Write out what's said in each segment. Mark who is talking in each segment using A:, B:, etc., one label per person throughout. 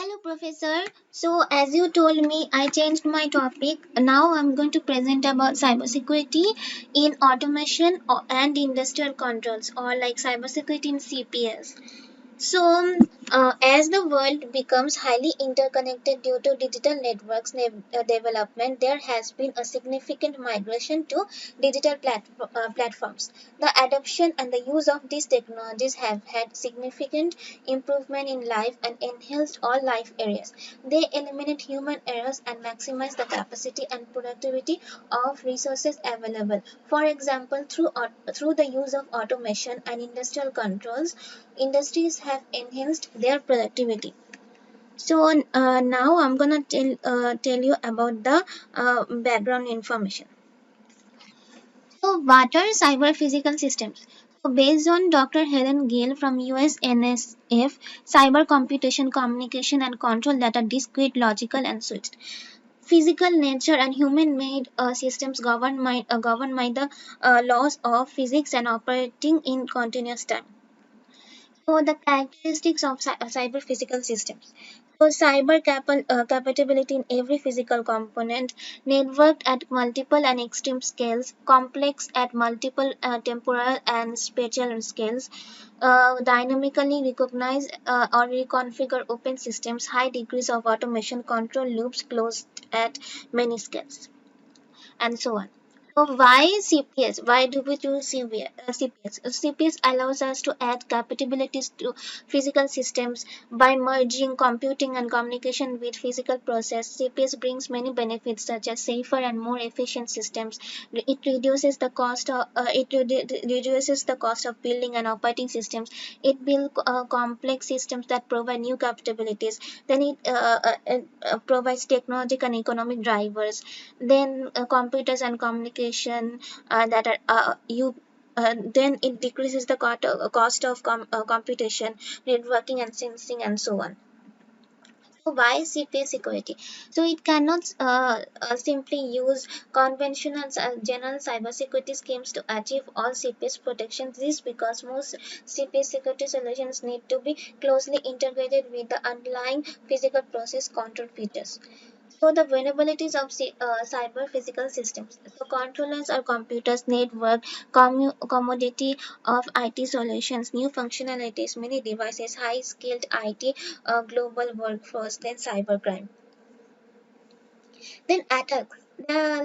A: Hello, Professor. So, as you told me, I changed my topic. Now, I'm going to present about cybersecurity in automation and industrial controls, or like cybersecurity in CPS. So, as the world becomes highly interconnected due to digital networks development, there has been a significant migration to digital platforms. The adoption and the use of these technologies have had significant improvement in life and enhanced all life areas. They eliminate human errors and maximize the capacity and productivity of resources available. For example, through the use of automation and industrial controls, industries have enhanced their productivity. So now I'm gonna tell you about the background information. So what are cyber physical systems? So based on Dr. Helen Gale from US NSF, cyber computation, communication, and control that are discrete, logical, and switched. Physical nature and human-made systems governed by the laws of physics and operating in continuous time. So the characteristics of cyber physical systems. So compatibility in every physical component, networked at multiple and extreme scales, complex at multiple temporal and spatial scales, dynamically recognize or reconfigure open systems, high degrees of automation, control loops closed at many scales, and so on. So why CPS? Why do we choose CPS? CPS allows us to add capabilities to physical systems by merging computing and communication with physical process. CPS brings many benefits such as safer and more efficient systems. It reduces the cost of reduces the cost of building and operating systems. It builds complex systems that provide new capabilities. Then it provides technological and economic drivers. Then computers and communication that are you then it decreases the cost of computation, networking, and sensing, and so on. So why CPS security? So it cannot simply use conventional general cybersecurity schemes to achieve all CPS protections. This because most CPS security solutions need to be closely integrated with the underlying physical process control features. So the vulnerabilities of cyber physical systems. So controllers are computers, network, commodity of IT solutions, new functionalities, many devices, high-skilled IT, global workforce, then cybercrime. Then attacks. There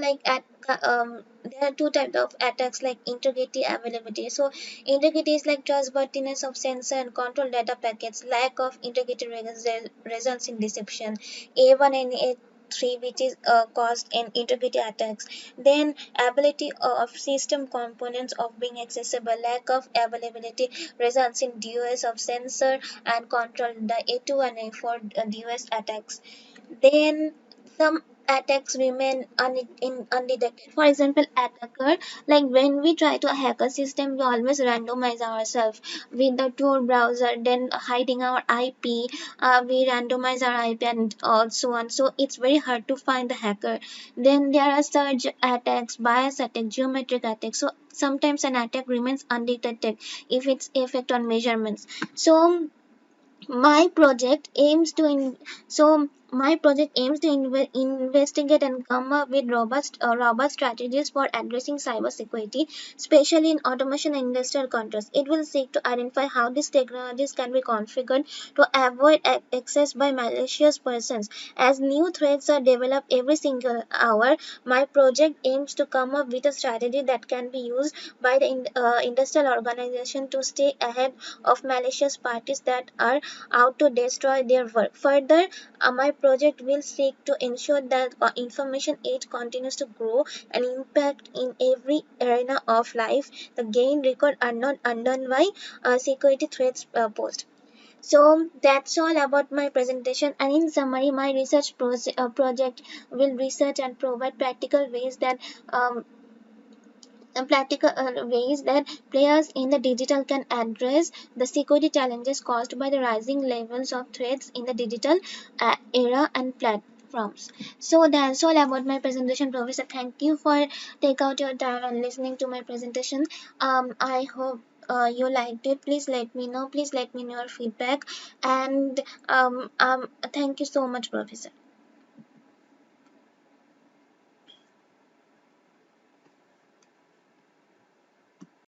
A: are two types of attacks like integrity, availability. So integrity is like trustworthiness of sensor and control data packets. Lack of integrity results in deception. A1 and A3, which is caused in integrity attacks. Then ability of system components of being accessible. Lack of availability results in DOS of sensor and control. The A2 and A4 DOS attacks. Then some attacks remain undetected. For example, attacker, like when we try to hack a system, we always randomize ourselves with the Tor browser, then hiding our IP. We randomize our IP and so on. So it's very hard to find the hacker. Then there are surge attacks, bias attack, geometric attacks. So sometimes an attack remains undetected if its effect on measurements. So my project aims to in, so my project aims to investigate and come up with robust strategies for addressing cybersecurity, especially in automation and industrial controls. It will seek to identify how these technologies can be configured to avoid access by malicious persons. As new threats are developed every single hour, my project aims to come up with a strategy that can be used by the industrial organization to stay ahead of malicious parties that are out to destroy their work. Further, my project will seek to ensure that information age continues to grow and impact in every arena of life. The gain record are not undone by security threats posed. So that's all about my presentation. And in summary, my project will research and provide practical ways that players in the digital can address the security challenges caused by the rising levels of threats in the digital era and platforms. So that's all about my presentation, Professor. Thank you for take out your time and listening to my presentation. I hope you liked it, please let me know. Please let me know your feedback. And thank you so much, Professor.